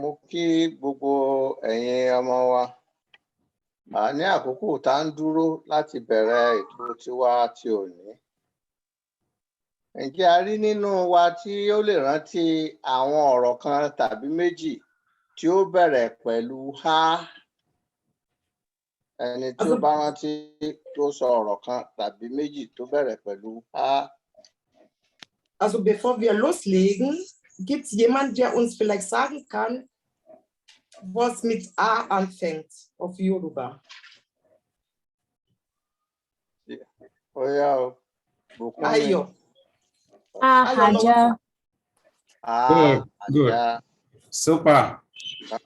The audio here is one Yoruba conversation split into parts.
Mo kí gbogbo ẹ̀yin ọmọ wa. Ní àkókò tá ń dúró láti bẹ̀rẹ̀ ètò tiwa ti òní. Ǹjẹ́ a rí nínú wa tí ó lè rántí àwọn ọ̀rọ̀ kan tàbí méjì tí ó bẹ̀rẹ̀ pẹ̀lú há? Ẹni tí ó bá rántí tó sọ ọ̀rọ̀ kan tàbí méjì tó bẹ̀rẹ̀ pẹ̀lú há. Also bevor wir loslegen, gibt es jemanden, der uns vielleicht sagen kann, was mit A anfängt auf Yoruba? Oya o. Ayo. Ahaja. Good. Super.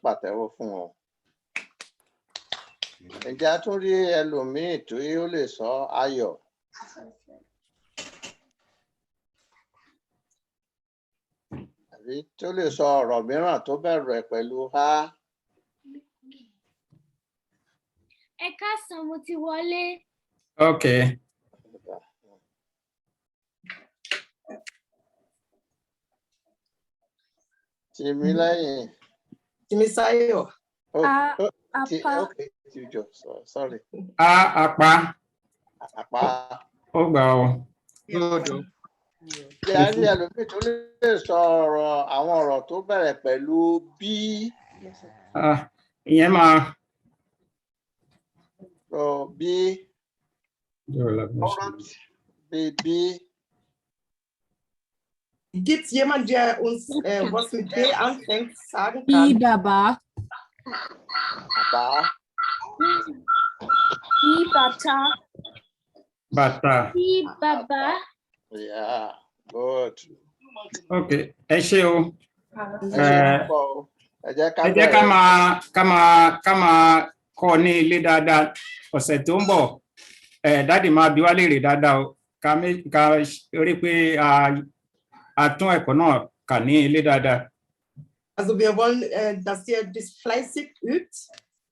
Pàtẹ́wọ́ fún ọ. Ǹjẹ́ a tún rí ẹlòmíì tí ó lè sọ ayọ̀? Àbí tí ó lè sọ ọ̀rọ̀ mìíràn tó bẹ̀rẹ̀ pẹ̀lú há? Ẹ káàsán, mo ti wọlé. Okay. Tìmílẹ́yìn. Timisayo. Okay, sorry. Apa. Àpá. Ó gbà ọ́. Ṣé a rí ẹlòmíì tó lè sọ àwọn ọ̀rọ̀ tó bẹ̀rẹ̀ pẹ̀lú bí? Ìyẹn máa. Bí. Bí. Gibt es jemanden, der uns was mit B anfängt, sagen Bí kann? bàbá. Bàbá. Bí bàtà. Bàtà. Bí bàbá. Yeah, good. Okay, ẹ ṣé o. Ẹ jẹ́ ká máa kọ́ ní ilé dáadáa. Ọ̀sẹ̀ tó ń bọ̀, dáàdì máa bi wá léèrè dáadáa o. Ká rí pé a tún ẹ̀kọ́ náà kà ní ilé dáadáa. Also wir wollen, dass ihr das fleißig übt,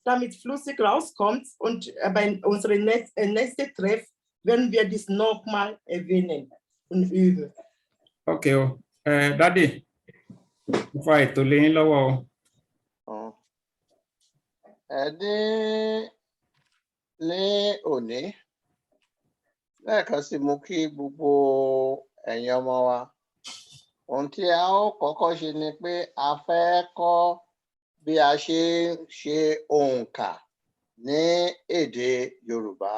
damit flüssig rauskommt und bei unserem nächsten Treff werden wir das nochmal erwähnen und üben. Okay, Daddy, mo fa ètò lẹ́yìn lọ́wọ́ o. Ní òní, lẹ́ẹ̀kan sí mo kí gbogbo ẹ̀yin ọmọ wa. Ohun tí a ó kọ́kọ́ ṣe ni pé a fẹ́ kọ́ bí a ṣe ń ṣe òǹkà ní èdè Yorùbá.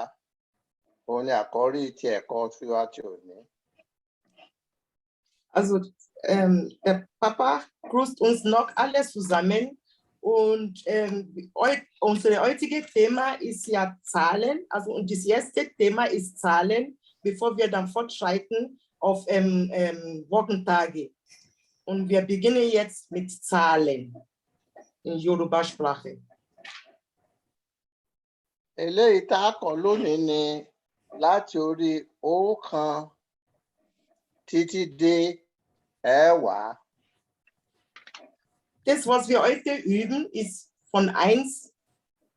Òun ni àkọ́rí ti ẹ̀kọ́ tiwa ti òní. Also der Papa grüßt uns noch alle zusammen und unser heutiges Thema ist ja Zahlen. Also und das erste Thema ist Zahlen, bevor wir dann fortschreiten auf Wochentage. Und wir beginnen jetzt mit Zahlen in Yoruba-Sprache. Eléyìí tá a kọ́ lónìí ni láti orí ọ̀kan títí dé ẹ̀wàá. Das, was wir heute üben, ist von 1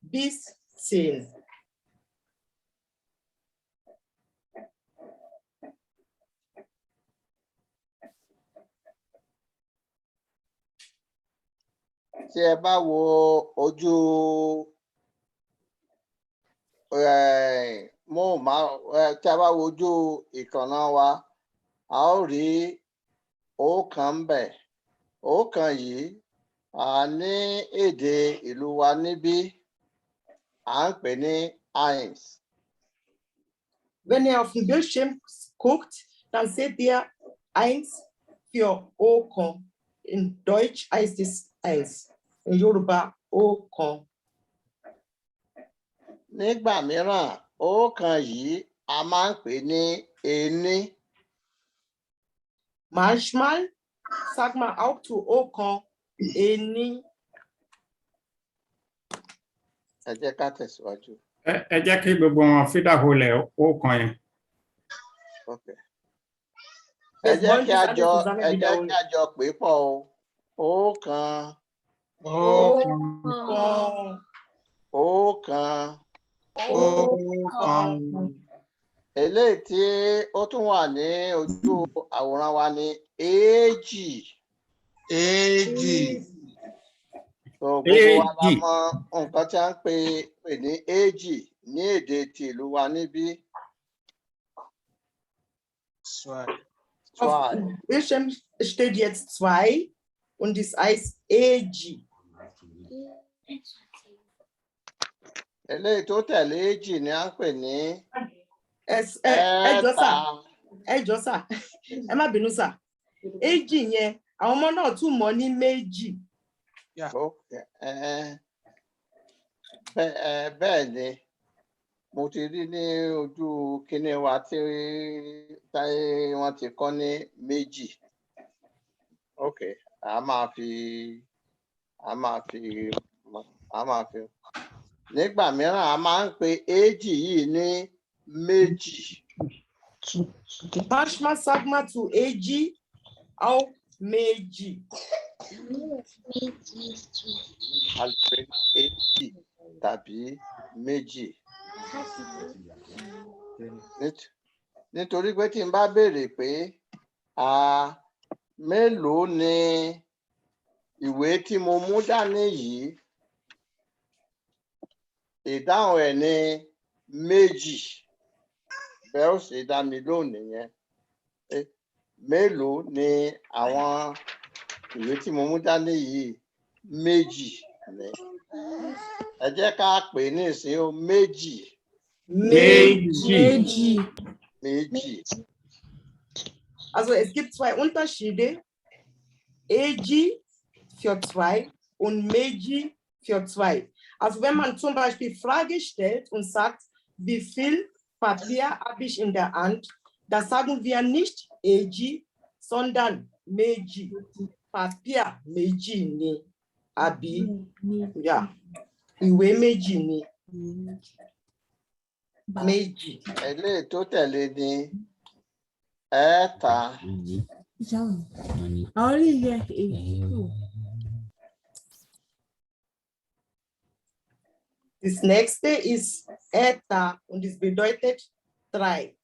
bis 10. Tí ẹ bá wo ojú tí a bá wo ojú ìkànnà wa, a ó rí ọ̀kan ńbẹ̀. Ọ̀kan yìí ní èdè ìlú wa níbí à ń pè ní eins. Wenn ihr auf den Bildschirm guckt, dann seht ihr 1 für Ọ̀kan. In Deutsch heißt es 1. In Yoruba, ọ̀kan. Nígbà mìíràn, ọ̀kan yìí a máa ń pè ní ení. Manchmal sagt man auch zu ọ̀kan ení. Ẹ jẹ́ ká tẹ̀síwájú. Ẹ jẹ́ kí gbogbo wọn fídà holẹ̀ ọ̀kan yẹn. Okay. Ẹ jẹ́ kí a jọ pè pọ̀ o. Ọ̀kan. Eléyìí tí ó tún wà ní ojú àwòrán wa ni èjì. So gbogbo wa la Èjì. mọ nǹkan tí a ń pè ní èjì ní èdè ti ìlú wa níbí. Auf Bildschirm steht jetzt 2 und das heißt EG. Eléyìí tó tẹ̀lé èjì ni a ń pè ní ẹjọ́ sà ẹ má bínú sà èjì yẹn àwọn ọmọ náà tún mọ̀ ní méjì. Bẹ́ẹ̀ ni mo ti rí ní ojú kíní wa tí wọ́n ti kọ́ ní méjì. Ok, a máa fi nígbà mìíràn a máa ń pe èjì yìí ní méjì. Manchmal sagt man zu EG auch méjì. A lè pe èjì tàbí méjì. Nítorí pé tí n bá béèrè pé mélòó ni ìwé tí mo mú dání yìí, ìdáhùn ẹ̀ ní méjì. Bẹ́ẹ̀ ó ṣe dá mi lóhùn nìyẹn. Mélòó ni àwọn ìwé tí mo mú dání yìí? Méjì ni. Ẹ jẹ́ ká pè ní ìsìn o méjì. Méjì. Also es gibt 2 Unterschiede. EG für 2 und méjì für 2. Also wenn man zum Beispiel Frage stellt und sagt, wie viel Papier habe ich in der Hand, da sagen wir nicht EG, sondern méjì. Papier méjì ni. Àbí, yeah. Ìwé méjì ni. Méjì. Eléyìí tó tẹ̀lé ní ẹ̀ta. Das nächste ist Eta und es bedeutet 3.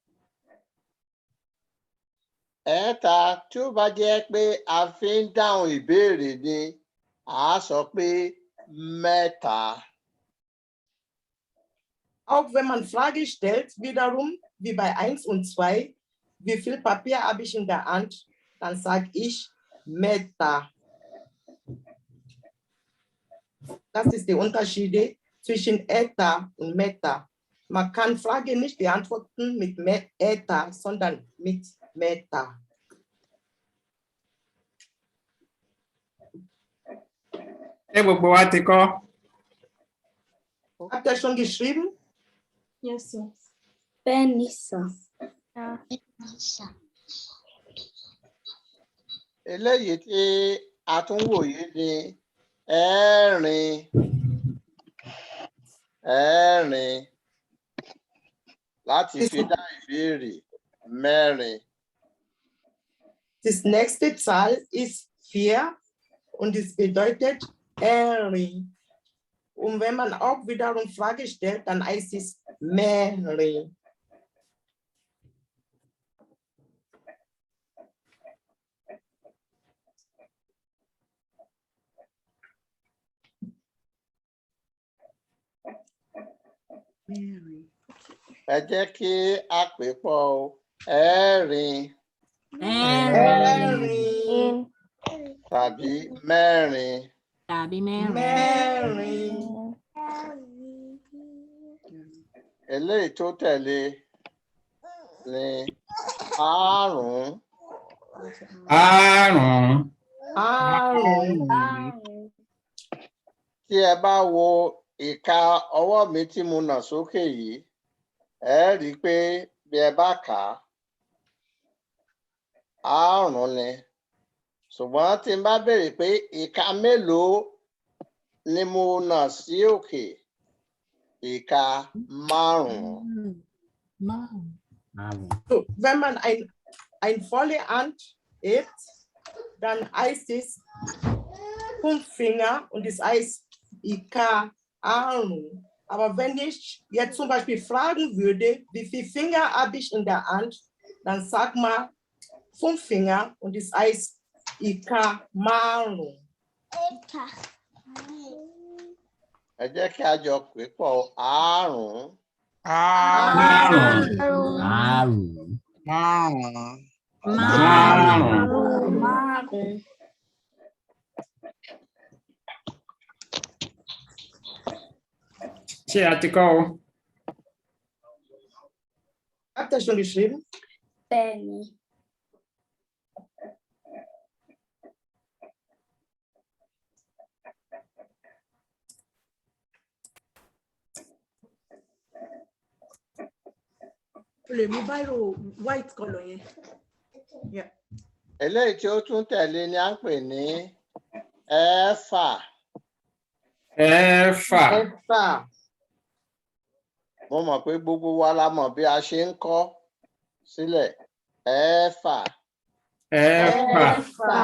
Ẹ̀ta tí ó bá jẹ́ pé a fi ń dáhùn ìbéèrè ni a sọ pé mẹ́ta. Auch wenn man Frage stellt, wiederum wie bei 1 und 2, wie viel Papier habe ich in der Hand, dann sage ich Meta. Das ist der Unterschied zwischen Eta und Meta. Man kann Frage nicht beantworten mit Eta, sondern mit Meta. Gbogbo wa ti kọ́. Habt ihr schon geschrieben? Yes, sir. Benissa. Eléyìí tí a tún wò yìí ni ẹ̀rin láti fi dá ìbéèrè mẹ́rin. Das nächste Zahl ist 4 und es bedeutet Eri. Und wenn man auch wiederum Frage stellt, dann heißt es Mary. Ẹ jẹ́ kí a pè pọ̀ o. Ẹ̀rin. Tàbí mẹ́rin. Eléyìí tó tẹ̀lé ni àrún. Tí ẹ bá wo ìka ọwọ́ mi tí mo nà sókè yìí, ẹ rí i pé bí ẹ bá kà á, àrún ni. Ṣùgbọ́n tí n bá béèrè pé ìka mélòó ni mo nà sí òkè, ìka márùn-ún. So, wenn man ein volle Hand hebt, dann heißt es 5 Finger und das heißt Ika Arm. Aber wenn ich jetzt zum Beispiel fragen würde, wie viele Finger habe ich in der Hand, dann sag mal 5 Finger und das heißt Ika Maru. Ẹ jẹ́ kí a jọ pè pọ̀ àrún. Ṣé a ti kọ́ o? Habt ihr schon geschrieben? Bẹ́ẹ̀ni. Le mú bírò white color yẹn. Yeah. Eléyìí tí ó tún tẹ̀lé ni à ń pè ní ẹ̀fà. Ẹ̀fà. Ẹ̀fà. Mo mọ̀ pé gbogbo wa la mọ̀ bí a ṣe ń kọ sílẹ̀ ẹ̀fà. Ẹ̀fà.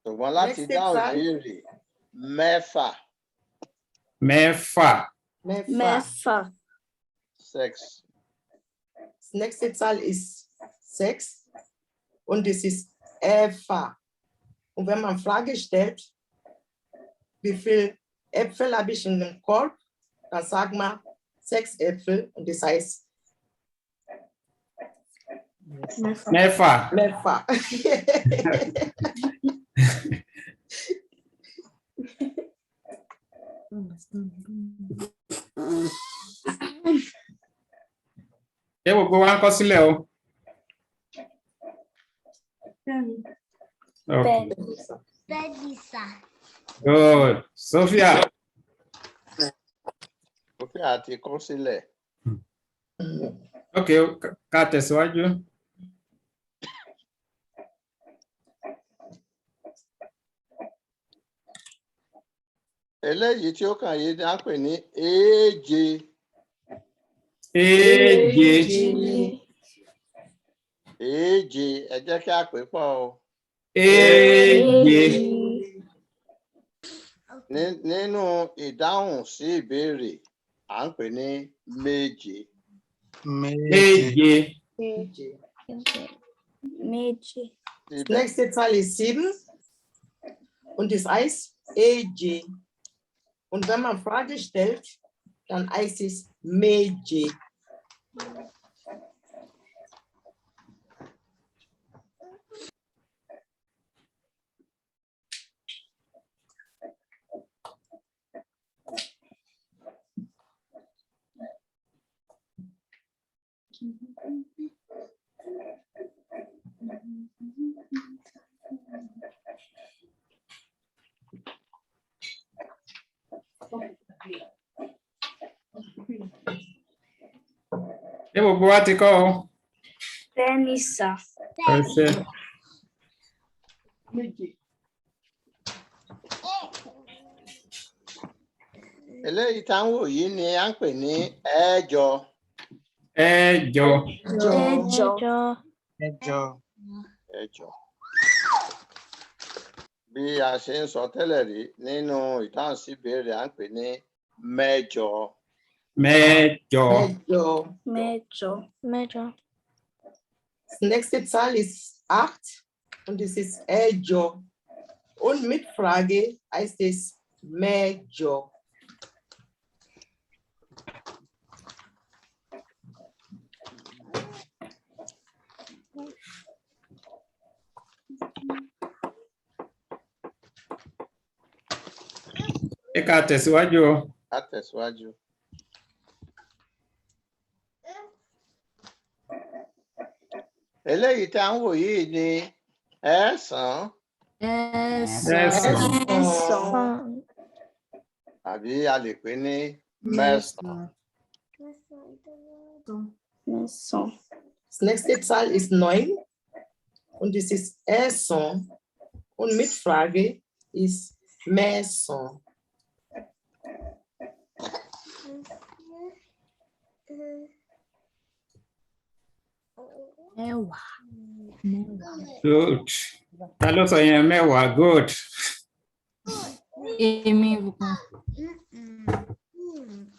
Ṣùgbọ́n láti dáhùn ìbéèrè mẹ́fà. Mẹ́fà. Mẹ́fà. 6. Das nächste Zahl ist 6 und es ist Äpfel. Und wenn man Frage stellt, wie viele Äpfel habe ich in dem Korb, dann sagt man 6 Äpfel und das heißt Mẹ́fà. Mẹ́fà. Ṣé gbogbo wa ń kọ sílẹ̀ o? Okay. Bẹ́ẹ̀ni sà. Good. Sophia. Sophia àti kọ sílẹ̀. Okay, ká tẹ̀síwájú. Eléyìí tí ó kàn yìí ni à ń pè ní èje. Èje. Èje, ẹ jẹ́ kí a pè pọ̀ o. Èje. Nínú ìdáhùn sí ìbéèrè, à ń pè ní méje. Méje. Méje. Das nächste Zahl ist 7 und das heißt EJ. Und wenn man Frage stellt, dann heißt es Meje. Ṣé gbogbo wa ti kọ́ o? Bẹ́ẹ̀ni sà. Ẹ ṣé. Eléyìí tá ń wò yìí ni à ń pè ní ẹ̀jọ. Ẹ̀jọ. Ẹ̀jọ. Bí a ṣe ń sọ tẹ́lẹ̀ rí nínú ìdáhùn sí ìbéèrè, à ń pè ní mẹ́jọ. Mẹ́jọ. Mẹ́jọ. Das nächste Zahl ist 8 und es ist Ejo. Und mit Frage heißt es Mejo. Ẹ ká tẹ̀síwájú o. Ká tẹ̀síwájú. Eléyìí tá ń wò yìí ni ẹ̀sán. Ẹ̀sán. Àbí a lè pè ní mẹ́sàn-án. Mẹ́sàn. Das nächste Zahl ist 9 und es ist Esson. Und mit Frage ist Messon. Good. Ta ló sọ yẹn mẹ́wàá? Good.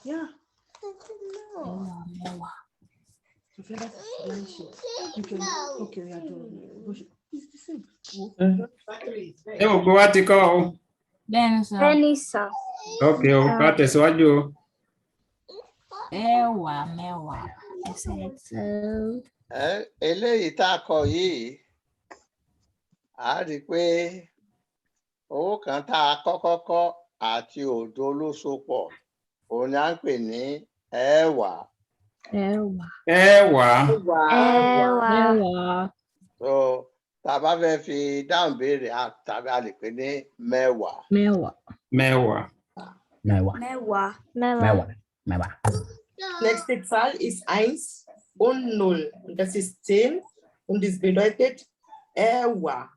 Yeah. Okay, we are doing. It's the same. Ṣé gbogbo wa ti kọ́ o? Benisa. Ok, o ká tẹ̀síwájú o. Mẹ́wàá. Eléyìí tá a kọ yìí a rí i pé owó kan tá a kọ́kọ́ kọ́ àti òdo ló so pọ̀ òun ni à ń pè ní ẹ̀wá. Ẹ̀wá. So tá a bá fẹ́ fi dáhùn béèrè tàbí a lè pè ní mẹ́wàá. Nächste Zahl ist 1 und 0. Und das ist 10 und das bedeutet Ewa.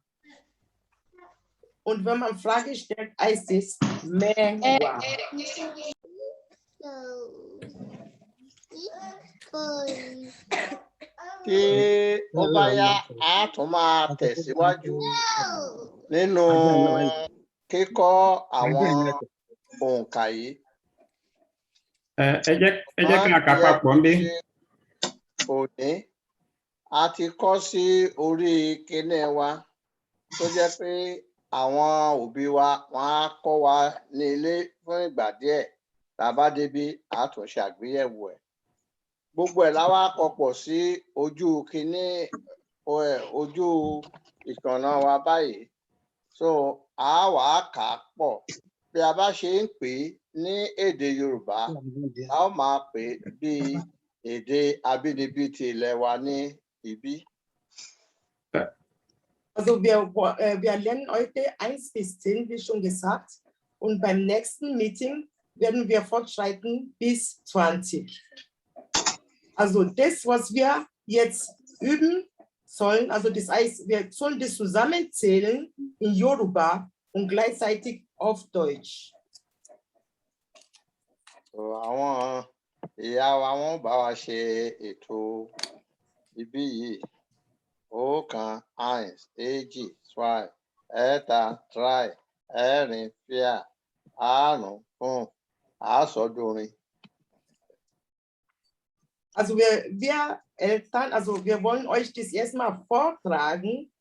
Und wenn man Frage stellt, heißt es Mewa. Tí ó bá yá a tún máa tẹ̀síwájú nínú kíkọ́ àwọn òǹkà yìí. Ẹ jẹ́ kí a kà papọ̀ ń bí. Òní a ti kọ́ sí orí kíní wa tó jẹ́ pé àwọn òbí wa wọ́n á kọ́ wa ní ilé fún ìgbà díẹ̀ tá a bá débi a tún ṣe àgbéyẹ̀wò ẹ̀. Gbogbo ẹ̀ la wá kọpọ̀ sí ojú kíní ojú ìkànnà wa báyìí. So a wà á kà á pọ̀ bí a bá ṣe ń pè é ní èdè Yorùbá a ó máa pè é bí èdè abínibí ti ilẹ̀ wa ní ibí. Also wir lernen heute 1 bis 10, wie schon gesagt. Und beim nächsten Meeting werden wir fortschreiten bis 20. Also das, was wir jetzt üben sollen, also das heißt, wir sollen das zusammenzählen in Yoruba und gleichzeitig auf Deutsch. Àwọn ìyá wa wọ́n bá wa ṣe ètò ibí yìí. 1, 2, 3, 4, 5, 5, Asodorin. Also wir Eltern, also wir wollen euch das erstmal vortragen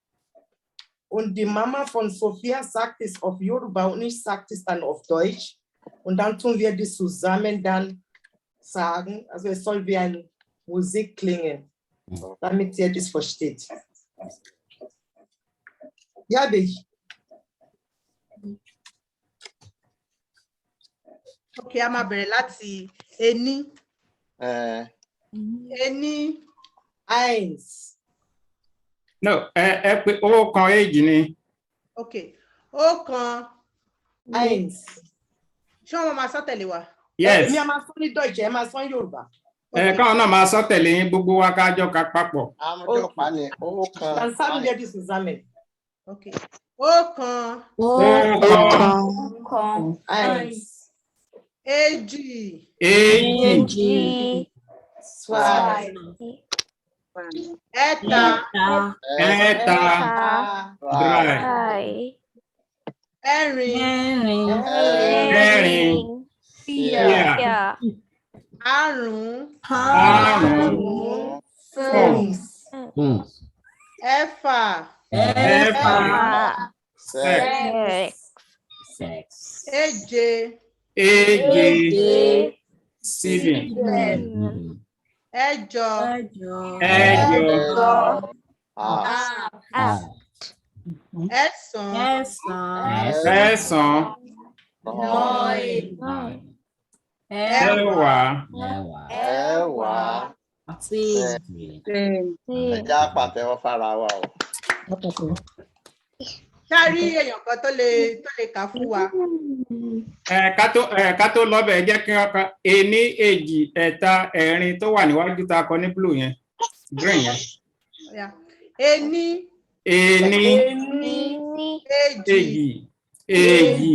und die Mama von Sophia sagt es auf Yoruba und ich sage es dann auf Deutsch und dann tun wir das zusammen dann sagen, also es soll wie eine Musik klingen, damit ihr das versteht. Ja, Big. Okay, a máa bẹ̀rẹ̀ láti ení. Ení. 1. No, ẹ pé owó kan èjì ni. Okay, ọ̀kan. 1. Ṣé wọ́n máa sọ tẹ̀lé wa? Yes. Mi a máa sọ ní Deutsch, ẹ máa sọ ní Yorùbá. Káwọn náà máa sọ tẹ̀lé yín gbogbo wa ká jọ ká papọ̀. Àmújọpá ni owó kan. Dann sagen wir das zusammen. Okay. Ọ̀kan. Ọ̀kan. 1. Èjì. Èjì. 2. Ẹ̀ta. Ẹ̀ta. Ẹ̀rin. Ẹ̀rin. Àrún. 5. Ẹ̀fà. 6. Èje. 7. Ẹ̀jọ. Ẹ̀sán. Ẹ̀wá. Ẹja pàtẹ́wọ́ fara wa o. Ṣáàrí èèyàn kan tó lè kà fún wa. Ká tó lọ́bẹ̀ jẹ́ kí wọ́n kan ení, èjì, ẹ̀ta, ẹ̀rin tó wà níwájú tá a kọ ní blue yẹn. Green yẹn. Ení. Ení. Èjì.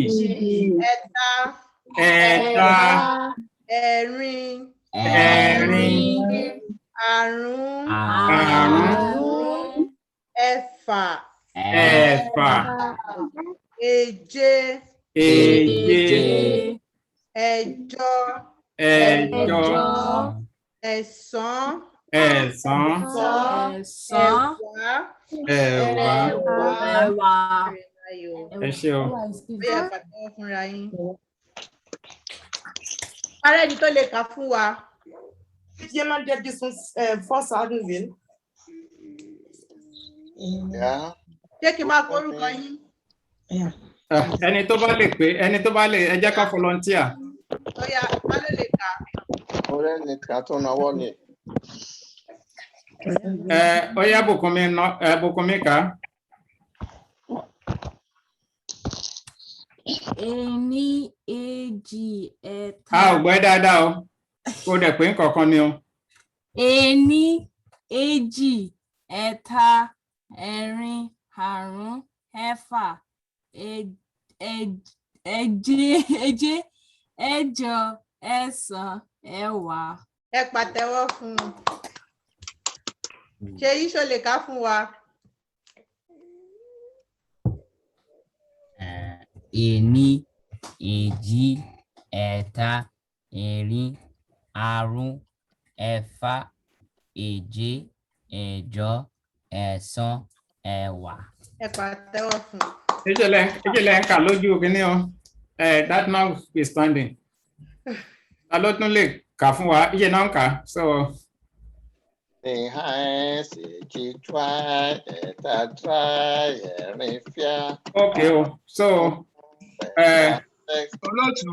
Ẹ̀ta. Ẹ̀rin. Àrún. Ẹ̀fà. Èje. Ẹ̀jọ. Ẹ̀sán. Ẹ̀wá. Ayo. ẹ ṣé o. Bóyá pàtẹ́wọ́ fúnra yín. Ara ẹni tó lè kà fún wa. If jemand, der das uns vorsagen will. Yeah. Ṣé kí n máa forúkọ yín? Ẹni tó bá lè pé ẹni tó bá lè ẹ jẹ́ ká volunteer. Bóyá ta ló lè kà? Ọ̀rẹ́ nìkan tó náwó ni. Ó yá Bùkúnmi kà. Ení, èjì, ẹ̀ta. A ò gbọ́ dáadáa o. Kó dẹ̀ pé nǹkankan ni o. Ení, èjì, ẹ̀ta, ẹ̀rin, àrún, ẹ̀fà, èje, ẹ̀jọ, ẹ̀sán, ẹ̀wá. Ẹ pàtẹ́wọ́ fún un. Ṣé yín ṣó lè kà fún wa? Ení, èjì, ẹ̀ta, ẹ̀rin, àrún, ẹ̀fà, èje, ẹ̀jọ, ẹ̀sán, ẹ̀wá. Ẹ pàtẹ́wọ́ fún un. Ìjìnlẹ̀ ń kà lójú kíní o. That now be standing. Ta ló tún lè kà fún wa? Ìjìnlẹ̀ náà ń kà. So. Okay o. So. Olóòtú.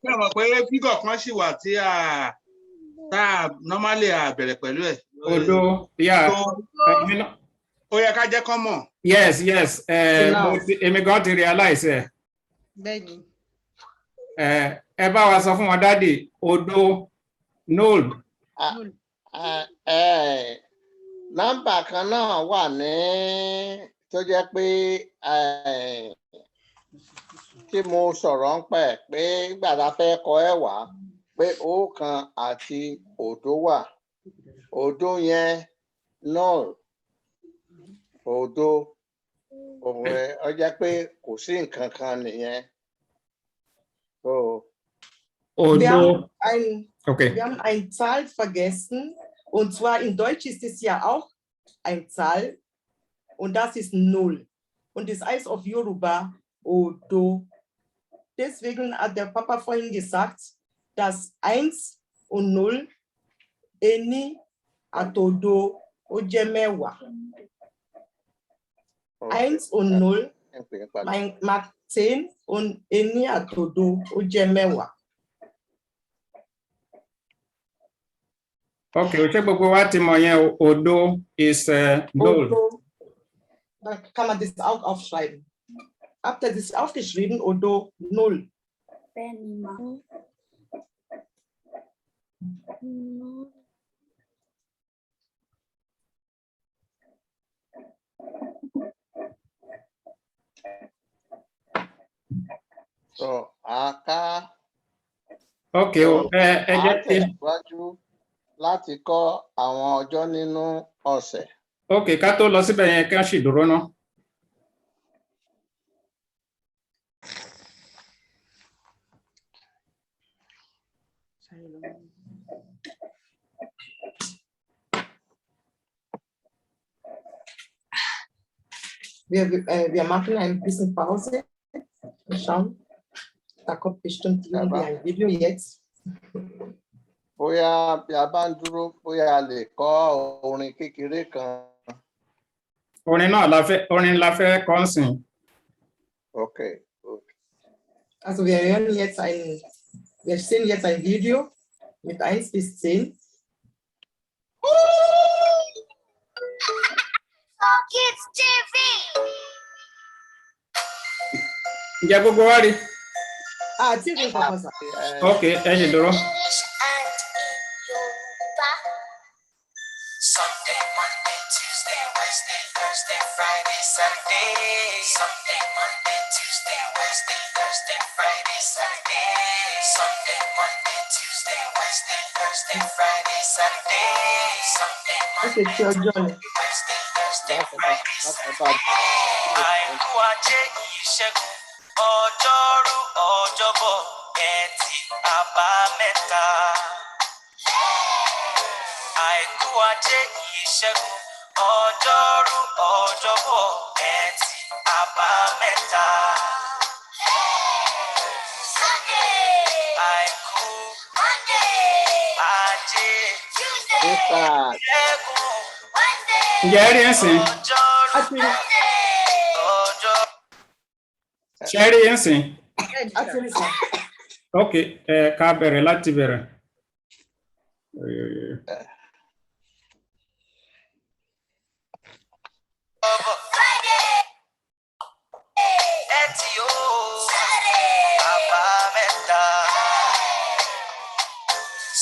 Ṣé mọ̀ pé fígọ̀ kan ṣì wà tí tá normally bẹ̀rẹ̀ pẹ̀lú ẹ̀. Odo, yeah. Ó yẹ ká jẹ́ kán mọ̀. Yes. Èmi gan ti realize ẹ̀. Bẹ́ẹ̀ni. Ẹ bá wa sọ fún wọn dádì odo null. Nọ́mbà kan náà wà ní tó jẹ́ pé tí mo sọ̀rọ̀ ń pẹ̀ pé nígbà tá a fẹ́ kọ ẹ̀wá pé ọ̀kan àti òdo wà. Òdo yẹn null. Òdo ó jẹ́ pé kò sí nǹkan kan nìyẹn. Wir Okay. haben eine Zahl vergessen, und zwar in Deutsch ist es ja auch eine Zahl, und das ist 0. Und das heißt auf Yoruba Odo. Deswegen hat der Papa vorhin gesagt, dass 1 und 0 Eni atodo ojemewa. 1 und 0 macht 10 und Eni atodo ojemewa. Okay, ṣé gbogbo wa ti mọ̀ yẹn odo is null. Odo, da kann man das auch aufschreiben. Habt ihr das aufgeschrieben? Odo 0. So, aka. Okay, ẹ jẹ́ kí. Tẹ̀síwájú láti kọ́ àwọn ọjọ́ nínú ọ̀sẹ̀. Okay, ká tó lọ síbẹ̀ yẹn kí wọ́n sì dúró ná. Wir machen ein bisschen Pause und schauen. Da kommt bestimmt irgendwie ein Video jetzt. Bóyá bí a bá ń dúró, bóyá a lè kọ́ orin kékeré kan. Orin la fẹ́ kọ́ sìn. Okay. Also wir sehen jetzt ein Video mit 1 bis 10. Kids TV. Ǹjẹ́ gbogbo wa rí? TV Papa. Okay, ẹ ṣì dúró. Sunday, Monday, Tuesday, Wednesday, Thursday, Friday, Saturday. Sunday, Monday, Tuesday, Wednesday, Thursday, Friday, Saturday. Sunday, Monday, Tuesday, Wednesday, Thursday, Friday, Saturday. Sunday, Monday, Tuesday, Wednesday, Thursday, Friday, Saturday. Àìkú Ajé Ìṣẹ́gun, Ọjọ́rú, Ọjọ́bọ̀, Ẹtì, Àbámẹ́ta. Àìkú Ajé Ìṣẹ́gun, Ọjọ́rú, Ọjọ́bọ̀, Ẹtì, Àbámẹ́ta. Àìkú, Ajé, Mr. Ṣẹ́gun, ǹjẹ́ ẹ rí ẹ̀sìn Ọjọ́rú, Ọjọ́. ṣe rí ẹ̀sìn Actually, sir. ok ká bẹ̀rẹ̀ láti bẹ̀rẹ̀. Ẹtì o, Àbámẹ́ta.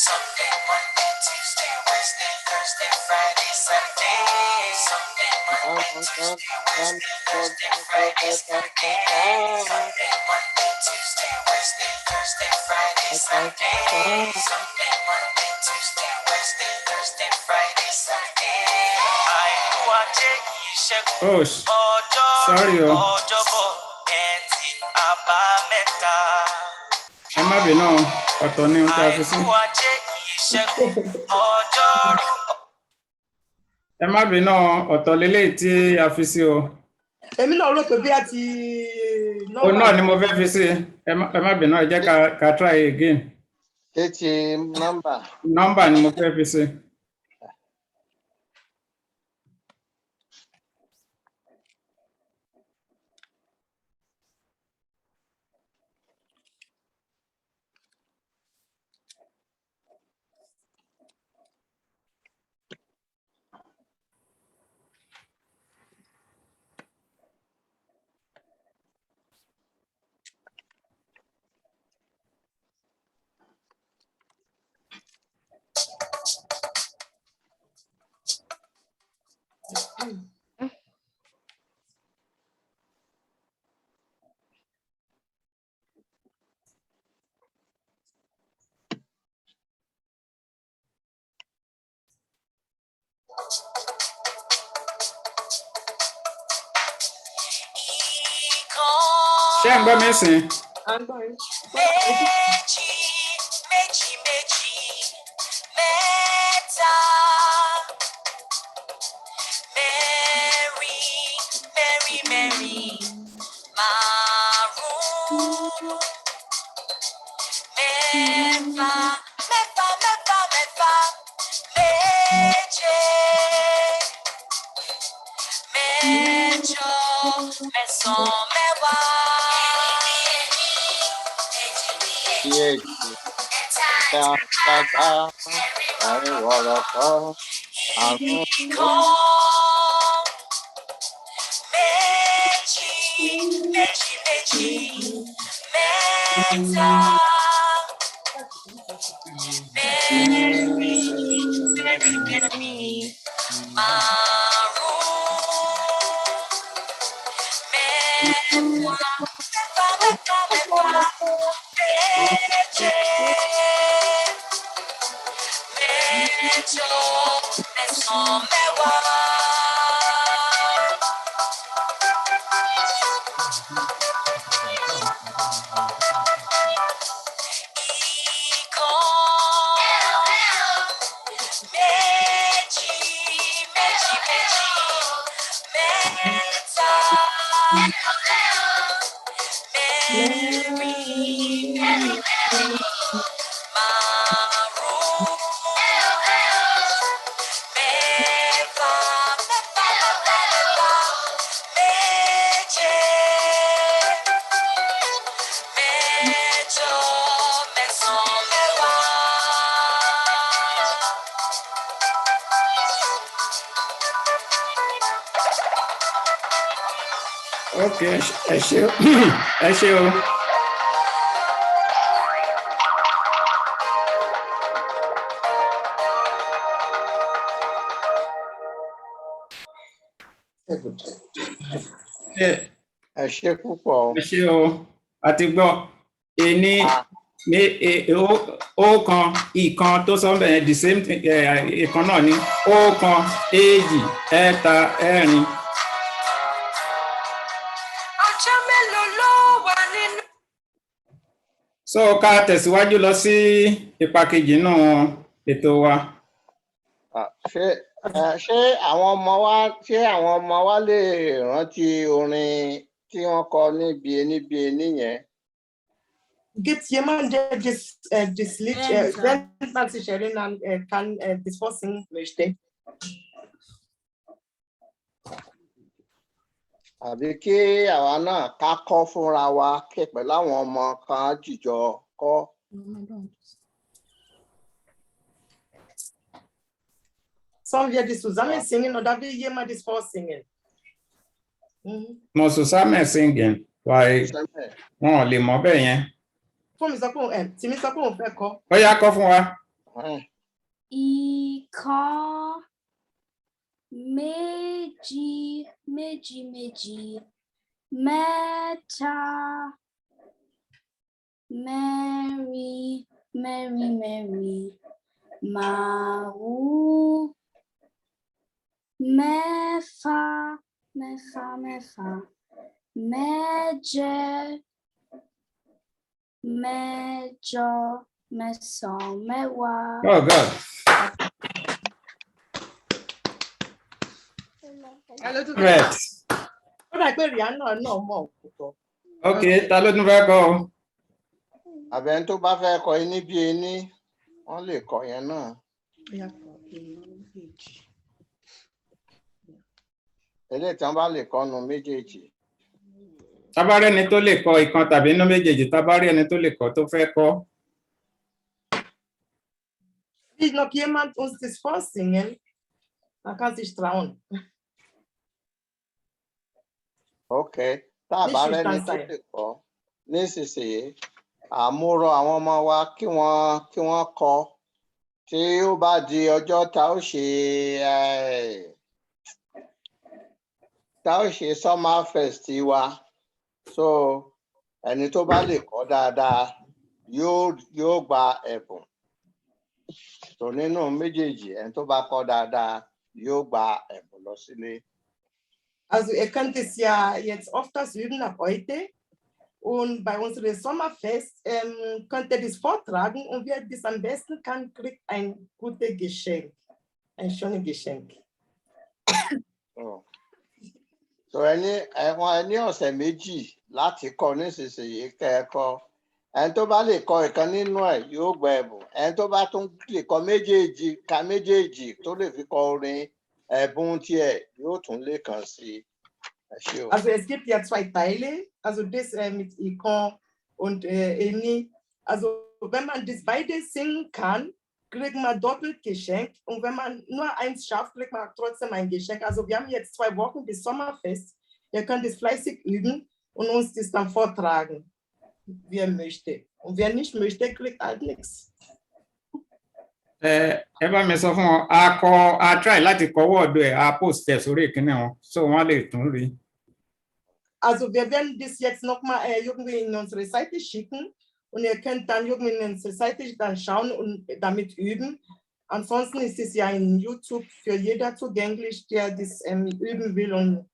Sunday, Monday, Tuesday, Wednesday, Thursday, Friday, Saturday. Sunday, Monday, Tuesday, Wednesday, Thursday, Friday, Saturday. Sunday, Monday, Tuesday, Wednesday, Thursday, Friday, Saturday. Sunday, Monday, Tuesday, Wednesday, Thursday, Friday, Saturday. Àìkú Ajé, Ìṣẹ́gun, Oh, sorry Ọjọ́rú, o. Ọjọ́bọ̀, Ẹtì, Àbámẹ́ta. ẹ má bínú ọ̀tọ̀ ní ohun tí a fi sí. Àìkú Ajé, Ìṣẹ́gun, Ọjọ́rú. ẹ má bínú ọ̀tọ̀ lélẹ́yìí tí a fi sí o. Èmi náà rò pé bí a ti. o náà ni mo fẹ́ fi sí ẹ má bínú ẹ jẹ́ ká try again. Ṣé nọ́mbà? nọ́mbà ni mo fẹ́ fi sí. ṣé ẹ̀ ń gbọ́ mi sìn? Méjì, méjì, méjì, mẹ́ta. Mẹ́rin, mẹ́rin, mẹ́rin, márùn-ún. Mẹ́fà, mẹ́fà, mẹ́fà, mẹ́fà, méje. Mẹ́jọ, mẹ́sàn-án, mẹ́wàá. Èjì, ẹ̀ta, àárín wọ̀rọ̀kọ́, àrùn. Ìkan, méjì, méjì, méjì, mẹ́ta. Mẹ́rin, mẹ́rin, mẹ́rin, márùn-ún. Mẹ́fà, mẹ́fà, mẹ́fà, mẹ́fà, méje. Mẹ́jọ, mẹ́sàn-án, mẹ́wàá. Ìkan, méjì, méjì, méjì, mẹ́ta. Mẹ́rin, mẹ́rin, márùn-ún. Mẹ́fà, mẹ́fà, mẹ́fà, mẹ́fà, méje. Mẹ́jọ, mẹ́sàn-án, mẹ́wàá. ok ẹ ṣé ẹ ṣé o. Ẹ ṣé púpọ̀ o. ẹ ṣé o a ti gbọ́ ení ní ọ̀kan ìkan tó sọ bẹ́ẹ̀ the same thing ìkan náà ni ọ̀kan èjì ẹ̀ta ẹ̀rin. Ọjọ́ mélòó ló wà nínú. so ká tẹ̀síwájú lọ sí ipa kejì náà ètò wa. Ṣé ṣé àwọn ọmọ wa lè rántí orin tí wọ́n kọ níbi yẹn? Gibt jemand, der das Lied, Ja. wenn man sich erinnern kann, das vorsingen möchte? Àbí kí àwa náà ká kọ́ fúnra wa kí pẹ̀lú àwọn ọmọ kan jìjọ kọ́. Sollen wir das zusammen singen oder will jemand das vorsingen? Mo zusammen singen, why wọn ò lè mọ̀ bẹ́ẹ̀ yẹn. Fún mi sọ pé tí mi sọ pé òun fẹ́ kọ. Ó yá kọ́ fún wa. Ìkan méjì méjì méjì mẹ́ta mẹ́rin mẹ́rin mẹ́rin márùn-ún mẹ́fà mẹ́fà mẹ́fà méje mẹ́jọ mẹ́sàn-án mẹ́wàá. Oh God. Right. Ó dà pé Rihanna náà mọ̀ òkútọ̀. Okay, ta ló tún fẹ́ kọ o? Àbẹ̀ tó bá fẹ́ kọ wọ́n lè kọ yẹn náà. Eléyìí tí wọ́n bá lè kọ nu méjèèjì. Tábárí ẹni tó lè kọ ìkan tàbí inú méjèèjì, tábárí ẹni tó lè kọ tó fẹ́ kọ. Will noch jemand uns das vorsingen? Man kann sich trauen. Okay, tá a bá rẹ́ni tó lè kọ nísinsìnyí, àmúrò àwọn ọmọ wa kí wọ́n kọ tí ó bá di ọjọ́ tá ó ṣe summer fest wa. So ẹni tó bá lè kọ dáadáa yóò gba ẹ̀bùn. So nínú méjèèjì ẹni tó bá kọ dáadáa yóò gba ẹ̀bùn lọ sílé. Also ihr könnt es ja jetzt öfters üben ab heute und bei unserem Sommerfest könnt ihr das vortragen und wer das am besten kann, kriegt ein gutes Geschenk, ein schönes Geschenk. So ẹni ọ̀sẹ̀ méjì láti kọ nísinsìnyí kẹ́ẹ̀kọ́. Ẹni tó bá lè kọ ìkan nínú ẹ̀ yóò gba ẹ̀bùn. Ẹni tó bá tún lè kọ méjèèjì tó lè fi kọ orin ẹ̀bùn tiẹ̀ yóò tún lè kàn sí. Also es gibt ja 2 Teile, also das mit Ikon und Eni. Also wenn man das beide singen kann, kriegt man doppelt Geschenk und wenn man nur eins schafft, kriegt man trotzdem ein Geschenk. Also wir haben jetzt 2 Wochen bis Sommerfest. Ihr könnt es fleißig üben und uns das dann vortragen, wer möchte. Und wer nicht möchte, kriegt halt nichts. Ẹ bá mi sọ fún wọn, a try láti kọ wọ́ọ̀dù ẹ̀, a post ẹ̀ sórí ìkíní wọn, so wọ́n lè tún rí. Also wir werden das jetzt nochmal irgendwie in unsere Seite schicken und ihr könnt dann irgendwie in unsere Seite dann schauen und damit üben. Ansonsten ist es ja in YouTube für jeder zugänglich, der das üben will und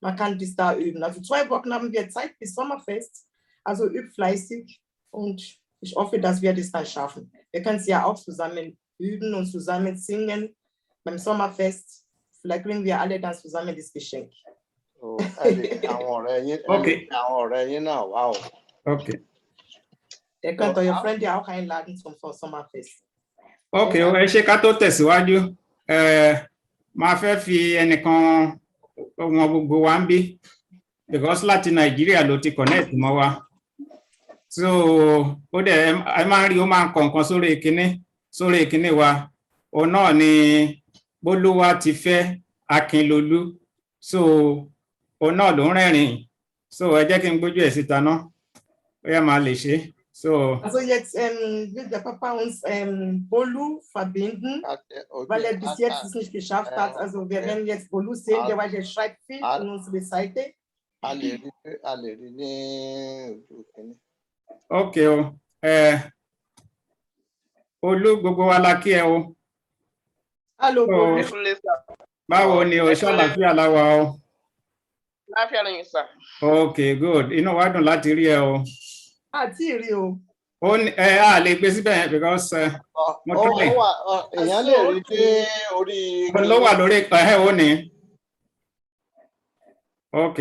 man kann das da üben. Also 2 Wochen haben wir Zeit bis Sommerfest, also übt fleißig und ich hoffe, dass wir das dann schaffen. Wir können es ja auch zusammen üben und zusammen singen beim Sommerfest. Vielleicht bringen wir alle dann zusammen das Geschenk. Okay. Okay. Ihr könnt eure Freunde auch einladen zum Sommerfest. Okay, ẹ ṣe ká tó tẹ̀síwájú. Máa fẹ́ fi ẹnìkan wọn gbogbo wa ń bí because láti Nàìjíríà ló ti connect mọ́ wa. So ó dẹ̀ ẹ máa ń rí ó máa ń kọ nǹkan sórí ìkíní wa. Òun náà ni Bólúwa ti fẹ́ Akínlolú. So òun náà ló ń rẹ́rìn. So ẹ jẹ́ kí n gbójú ẹ̀ síta náà. Ó yá máa lè ṣe. So also jetzt will der Papa uns Bolu verbinden, weil er bis jetzt es nicht geschafft hat. Also wir werden jetzt Bolu sehen, der schreibt viel auf unsere Seite. Okay o. Olú gbogbo wa la kí ẹ o. Hello Bolu. Báwo ni o, ṣàlàáfíà la wà o? Láfíà lẹ́yìn sà. Okay, good. Inú wa dùn láti rí ẹ o. Àti rí o. ó ní a lè gbé síbẹ̀ yẹn because mo ó try wà èèyàn lè rí dé orí ló wà lórí ó ní ok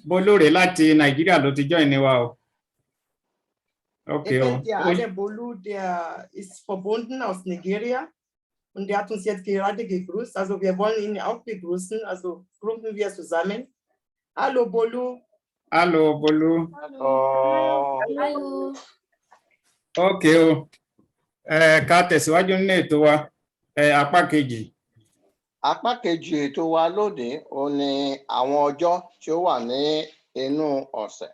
Bolóre láti Nàìjíríà ló ti join ni wa o ok Der Ade Bolu, der ist verbunden aus Nigeria und der hat uns jetzt gerade gegrüßt. Also wir wollen ihn auch begrüßen. Also grüßen wir zusammen. Hallo Bolu. Hallo Bolu. Hello. ok o ká tẹ̀síwájú nínú ètò wa apá kejì. Apá kejì ètò wa lónìí ó ní àwọn ọjọ́ tí ó wà ní inú ọ̀sẹ̀.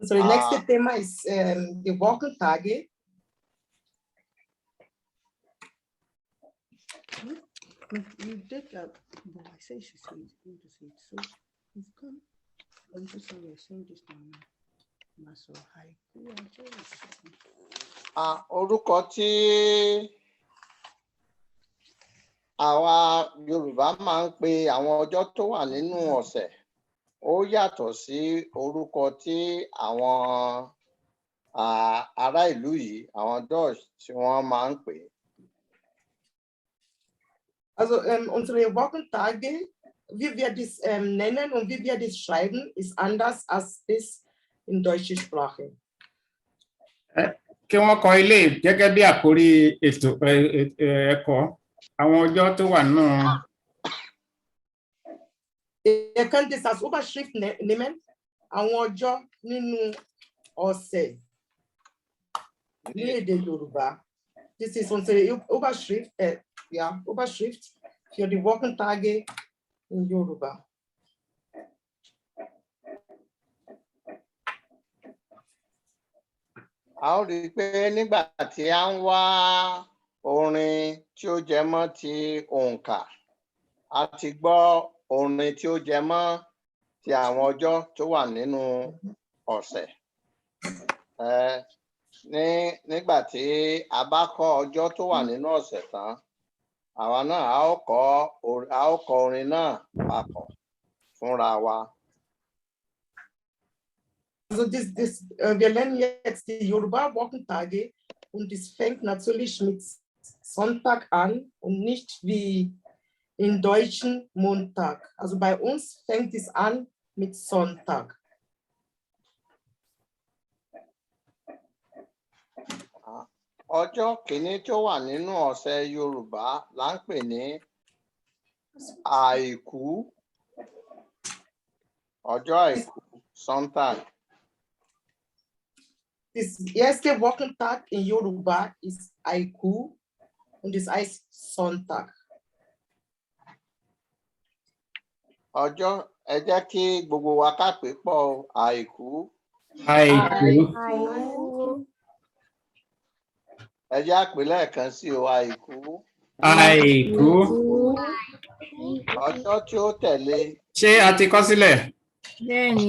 So the next Thema ist die Wochentage. You did that, but I say she said it's going to say it. So you've come. I'm so sorry, I saying this now. So hi. Orúkọ tí àwa Yorùbá máa ń pe àwọn ọjọ́ tó wà nínú ọ̀sẹ̀ ó yàtọ̀ sí orúkọ tí àwọn ará ìlú yìí àwọn Dutch tí wọ́n máa ń pè. Also unsere Wochentage, wie wir das nennen und wie wir das schreiben, ist anders als das in deutscher Sprache. Kí wọ́n kọ ilé gẹ́gẹ́ bí àkórí ètò ẹ̀kọ́ àwọn ọjọ́ tó wà nínú. Ihr könnt es als Überschrift nehmen, àwọn ọjọ́ nínú ọ̀sẹ̀ ní èdè Yorùbá. Das ist unsere Überschrift, Überschrift für die Wochentage in Yoruba. A ó rí i pé nígbà tí a ń wá orin tí ó jẹ mọ́ ti òǹkà, a ti gbọ́ orin tí ó jẹ mọ́ ti àwọn ọjọ́ tó wà nínú ọ̀sẹ̀. Nígbà tí a bá kọ́ ọjọ́ tó wà nínú ọ̀sẹ̀ tán, àwa náà a ó kọ orin náà papọ̀ fúnra wa. Also wir lernen jetzt die Yoruba-Wochentage und es fängt natürlich mit Sonntag an und nicht wie im deutschen Montag. Also bei uns fängt es an mit Sonntag. Ọjọ́ kìíní tó wà nínú ọ̀sẹ̀ Yorùbá là ń pè ní Àìkú. Ọjọ́ Àìkú, Sonntag. Das erste Wochentag in Yoruba ist Àìkú und es heißt Sonntag. Ọjọ́ ẹ jẹ́ kí gbogbo wa ká pè pọ̀ Àìkú. Àìkú. Ẹ jẹ́ á pè lẹ́ẹ̀kan sí o, Àìkú. Àìkú. Ọjọ́ tí ó tẹ̀lé. Ṣé a ti kọ sílẹ̀? Bẹ́ẹ̀ni.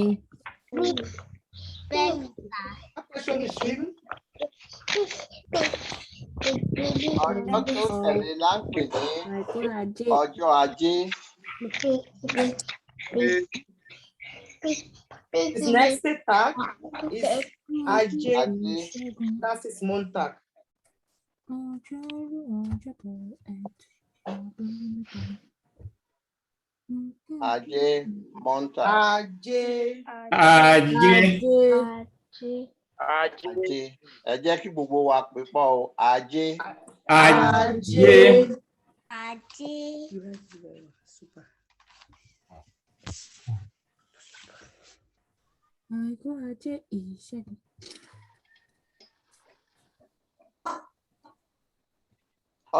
Ọjọ́ tí ó tẹ̀lé là ń pè ní ọjọ́ Ajé. Das nächste Tag ist Ajé. Das ist Montag. Ajé, Montag. Ajé. Ajé. Ẹ jẹ́ kí gbogbo wa pè pọ̀ o, Ajé. Ajé. Super. Àìkú, Ajé, Ìṣẹ́gun.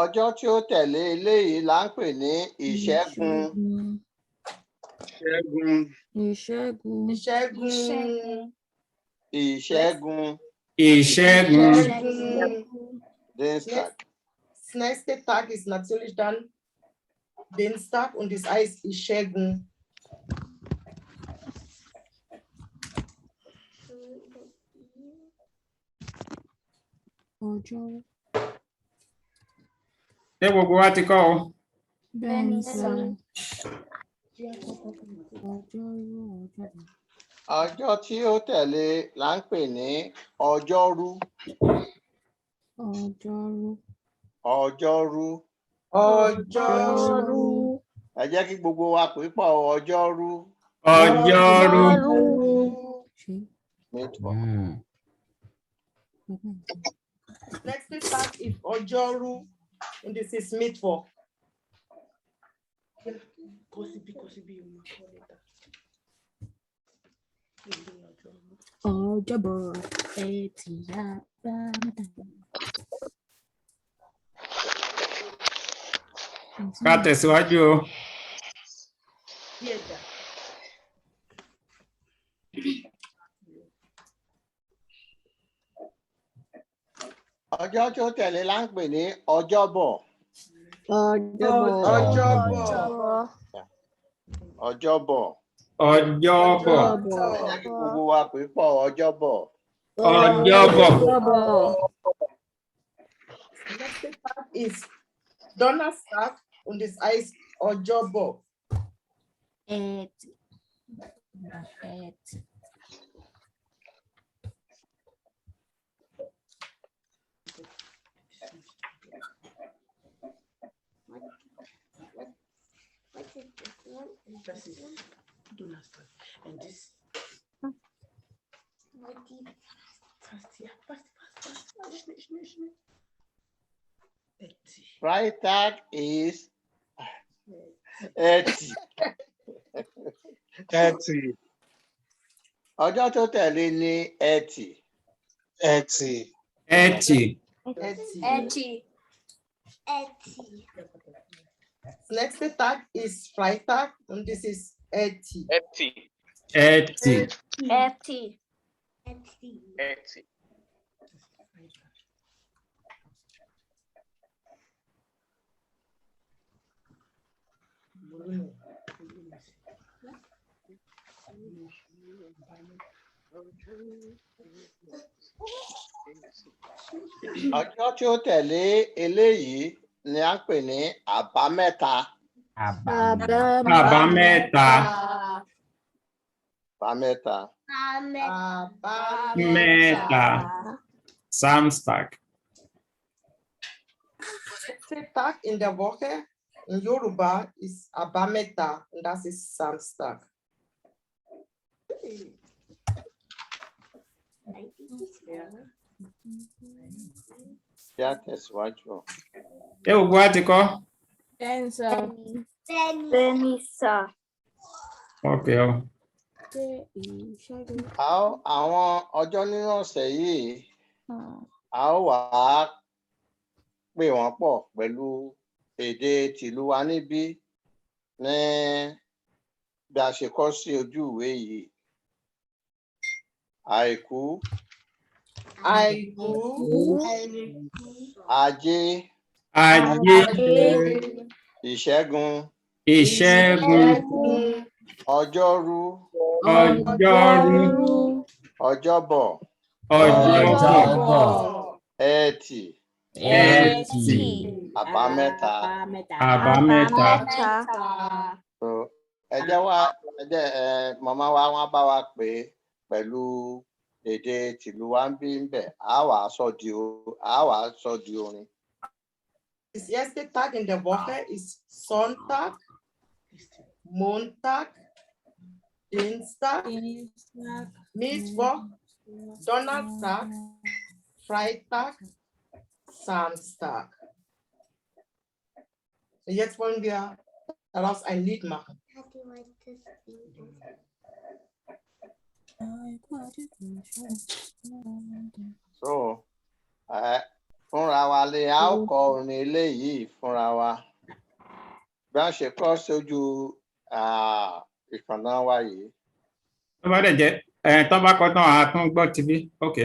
Ọjọ́ tí ó tẹ̀lé eléyìí là ń pè ní Ìṣẹ́gun. Dienstag. Das nächste Tag ist natürlich dann Dienstag und es heißt Ìṣẹ́gun. Ṣé gbogbo wa ti kọ́ o? Bẹ́ẹ̀ni sà. Ọjọ́ tí ó tẹ̀lé là ń pè ní ọjọ́rú. Ọjọ́rú. Ọjọ́rú. Ọjọ́rú. Ẹ jẹ́ kí gbogbo wa pè pọ̀ ọjọ́rú. Ọjọ́rú. Next part is Ojoru, and this is Mitfo. Ọjọ́bọ̀ Ẹtì Àbámẹ́ta. Ká tẹ̀síwájú o. Ọjọ́ tí ó tẹ̀lé là ń pè ní ọjọ́bọ̀. Ọjọ́bọ̀. Ọjọ́bọ̀. Ọjọ́bọ̀. Ẹ jẹ́ kí gbogbo wa pè pọ̀ ọjọ́bọ̀. Ọjọ́bọ̀. Next part is Donna Stark on this ice Ojobo. Ẹtì. And this. Right tag is Ẹtì. Ẹtì. Ọjọ́ tó tẹ̀lé ní Ẹtì. Ẹtì. Ẹtì. Next tag is Freitag, and this is Eti. Ẹtì. Ọjọ́ tí ó tẹ̀lé eléyìí ni a ń pè ní àbámẹ́ta. Àbámẹ́ta. Àbámẹ́ta. Mẹ́ta. Samstag. Tag in der Woche in Yoruba is Abameta, and that is Samstag. Yá tẹ̀síwájú. Ṣé gbogbo wa ti kọ́? Benisa. Ok o. Àwọn ọjọ́ nínú ọ̀sẹ̀ yìí, a ó wá pè wọ́n pọ̀ pẹ̀lú èdè tìlú wa níbí ní bí a ṣe kọ sí ojú ìwé yìí. Àìkú. Ajé. Ìṣẹ́gun. Ọjọ́rú. Ọjọ́bọ̀. Ẹtì. Àbámẹ́ta. Ẹ jẹ́ màmá wa wọ́n bá wa pè é pẹ̀lú èdè tìlú wa ń bí ń bẹ̀, a wà sọ di orin. Das erste Tag in der Woche ist Sonntag, Montag, Dienstag, Mittwoch, Donnerstag, Freitag, Samstag. Und jetzt wollen wir daraus ein Lied machen. So, fúnra wa lè a ó kọ orin eléyìí fúnra wa bí a ṣe kọ sójú ìkànnà wa yìí. Tó bá dẹ̀ jẹ́ tó bá kọ tán a tún gbọ́ tibí. Ok.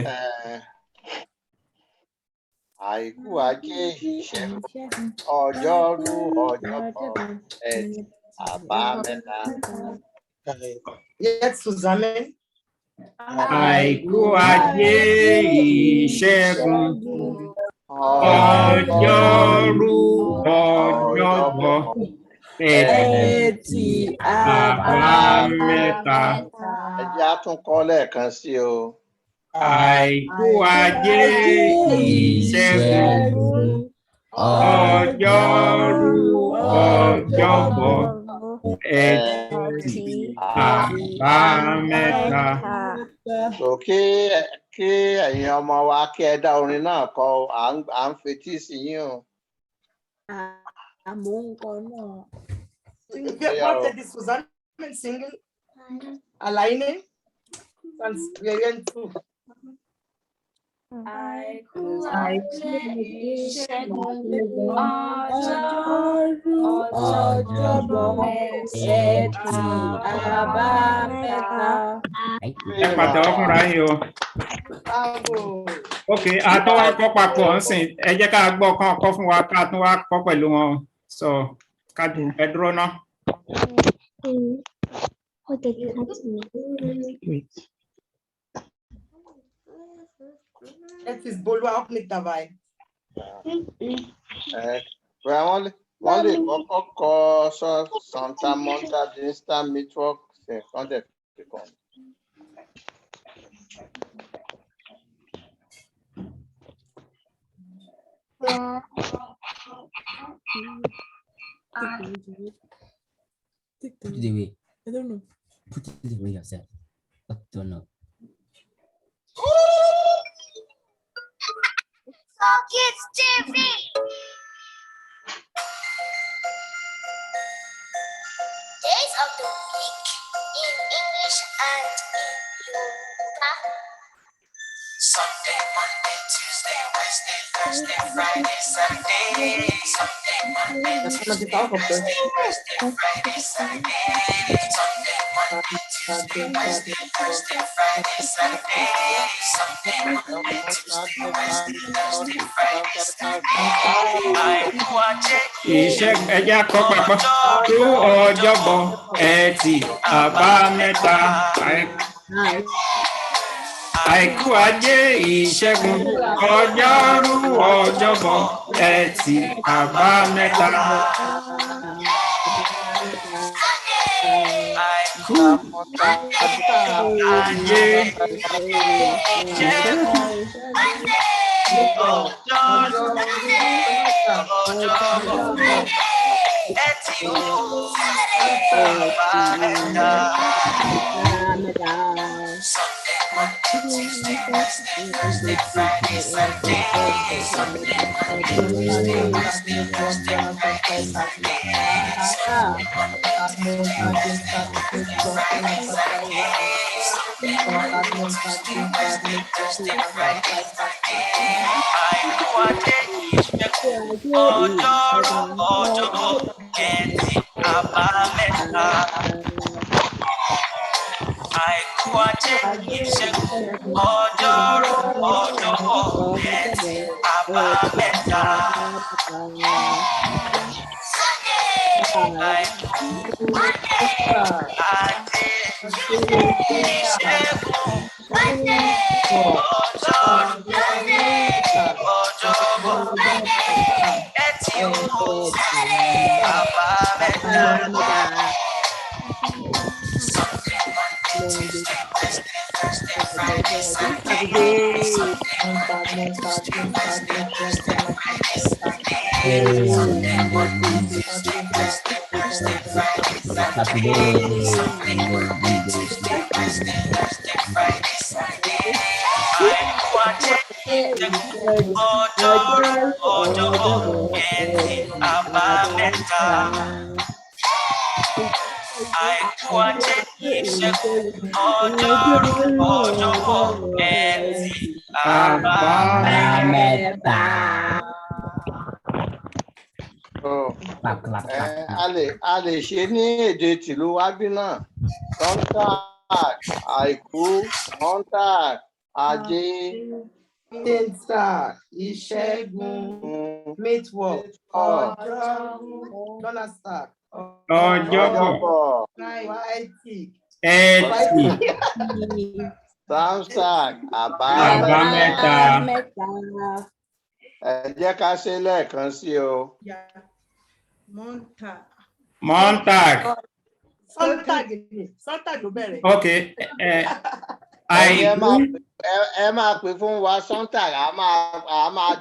Àìkú, Ajé, Ìṣẹ́gun, Ọjọ́rú, Ọjọ́bọ̀, Ẹtì, Àbámẹ́ta. Jetzt zusammen. Àìkú, Ajé, Ìṣẹ́gun, Ọjọ́rú, Ọjọ́bọ̀, Ẹtì, Àbámẹ́ta. Ẹ ẹjẹ́ á tún kọ́ lẹ́ẹ̀kan sí o. Àìkú ajé ìṣẹ́gun ọjọ́rú ọjọ́bọ̀ ẹtì àbámẹ́ta. So kí ẹ̀yin ọmọ wa kí ẹ dá orin náà kọ à ń fetí sí yín o. Àmọ́ nǹkan náà. What is Susanne singing? Alaine? And Too. Àìkú ajé ìṣẹ́gun ọjọ́bọ̀ ẹtì àbámẹ́ta. Ẹ pàtẹ́wọ́ fúnra yín o. Ok, àtọ́wá kọ́ papọ̀ ń sìn, ẹ jẹ́ ká gbọ́ kán kọ́ fún wa ká tún wá kọ́ pẹ̀lú wọn. So, ká ẹ dúró ná. It is Bolua Oknik Davai. Wọ́n lè kọ́kọ́ kọ Santa Monta Instant Network contact. Put it away. I don't know. Put it away yourself. I don't know. Kids TV. Days of the week in English and in Yoruba. Sunday, Monday, Tuesday, Wednesday, Thursday, Friday, Saturday. Sunday, Monday, Tuesday, Wednesday, Thursday, Friday, Saturday. Sunday, Monday, Tuesday, Wednesday, Thursday, Friday, Saturday. Sunday, Monday, Tuesday, Wednesday, Thursday, Friday, Saturday. Àìkú ajé Ìṣẹ́gun ẹjẹ́ kọ́ papọ̀. Rú ọjọ́bọ̀ ẹtì àbámẹ́ta. Àìkú ajé ìṣẹ́gun ọjọ́rú ọjọ́bọ̀ ẹtì àbámẹ́ta. Àìkú ajé ìṣẹ́gun ọjọ́rú ẹtì àbámẹ́ta. Sunday, Monday, Tuesday, Wednesday, Thursday, Friday, Saturday. Sunday, Monday, Tuesday, Wednesday, Thursday, Friday, Saturday. Sunday, Monday, Tuesday, Wednesday, Thursday, Friday, Saturday. Sunday, Monday, Tuesday, Wednesday, Thursday, Friday, Saturday. Àìkú ajé ìṣẹ́gun ọjọ́rú ọjọ́bọ̀ ẹtì àbámẹ́ta. Àìkú ajé ìṣẹ́gun ọjọ́rú ọjọ́bọ̀ ẹtì àbámẹ́ta. Àìkú ajé ìṣẹ́gun ọjọ́rú ọjọ́bọ̀ ẹtì àbámẹ́ta. Sunday, Monday, Tuesday, Wednesday, Thursday, Friday, Saturday. Sunday, Monday, Tuesday, Wednesday, Thursday, Friday, Saturday. Sunday, Monday, Tuesday, Wednesday, Thursday, Friday, Saturday. Sunday, Monday, Tuesday, Wednesday, Thursday, Friday, Saturday. Àìkú ajé ìṣẹ́gun ọjọ́rú ọjọ́bọ̀ ẹtì àbámẹ́ta. Àìkú ajé ìṣẹ́gun ọjọ́rú ọjọ́bọ̀ ẹtì àbámẹ́ta. A lè ṣe ní èdè tìlú wábí náà. Contact, àìkú, contact, ajé. Contact, ìṣẹ́gun, network, ọjọ́rú, Donnerstag. Ọjọ́bọ̀ ẹtì Samstag àbámẹ́ta. Ẹ jẹ́ ká ṣe lẹ́ẹ̀kan sí o. Montag. Montag Sonntag ló bẹ̀rẹ̀. Okay. Àìkú. Ẹ máa pè fún wa Sonntag, a máa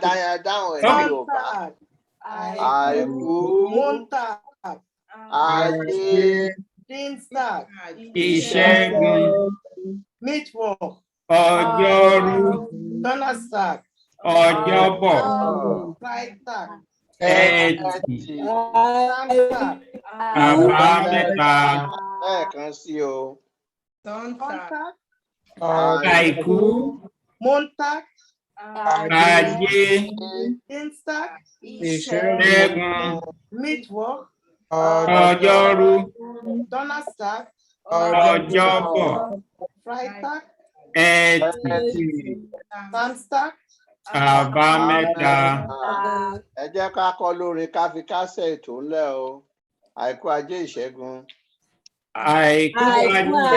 dáhùn ẹ̀ ní Yorùbá. Àìkú. Montag. Ajé. Dienstag. Ìṣẹ́gun. Mittwoch. Ọjọ́rú. Donnerstag. Ọjọ́bọ̀. Freitag. Ẹtì. Samstag. Àbámẹ́ta. Lẹ́ẹ̀kan sí o. Sonntag. Àìkú. Montag. Ajé. Dienstag. Ìṣẹ́gun. Mittwoch. Ọjọ́rú. Donnerstag. Ọjọ́bọ̀. Freitag. Ẹtì. Samstag. Àbámẹ́ta. Ẹ jẹ́ ká kọ lórin ká fi kásẹ̀ ètò ńlẹ̀ o. Àìkú ajé ìṣẹ́gun. Àìkú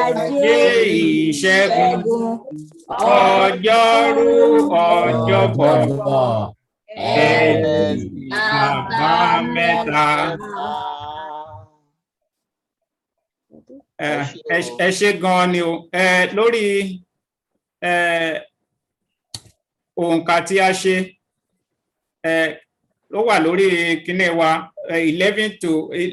ajé ìṣẹ́gun. Ọjọ́rú ọjọ́bọ̀. Ẹtì. Àbámẹ́ta. Ẹ ṣé gan ni o. Lórí òǹkà tí a ṣe ó wà lórí kíní wa 11 to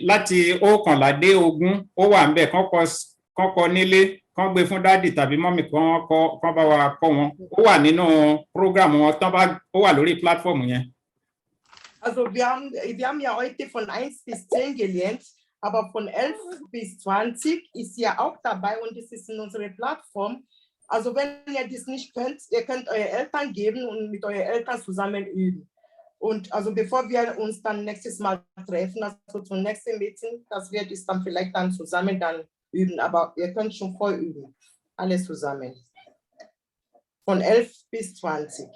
láti 11 dé 20 ó wà ńbẹ̀ kán kọ nílé kán gbé fún dádì tàbí mọ́mì kán bá wa kọ́ wọn ó wà nínú program wọn ó wà lórí platform yẹn. Also wir haben ja heute von 1 bis 10 gelernt, aber von 11 bis 20 ist ja auch dabei und es ist in unserer Plattform. Also wenn ihr das nicht könnt, ihr könnt eure Eltern geben und mit euren Eltern zusammen üben. Und also bevor wir uns dann nächstes Mal treffen, also zum nächsten Meeting, das wird es dann vielleicht dann zusammen dann üben, aber ihr könnt schon voll üben, alles zusammen. Von 11 bis 20.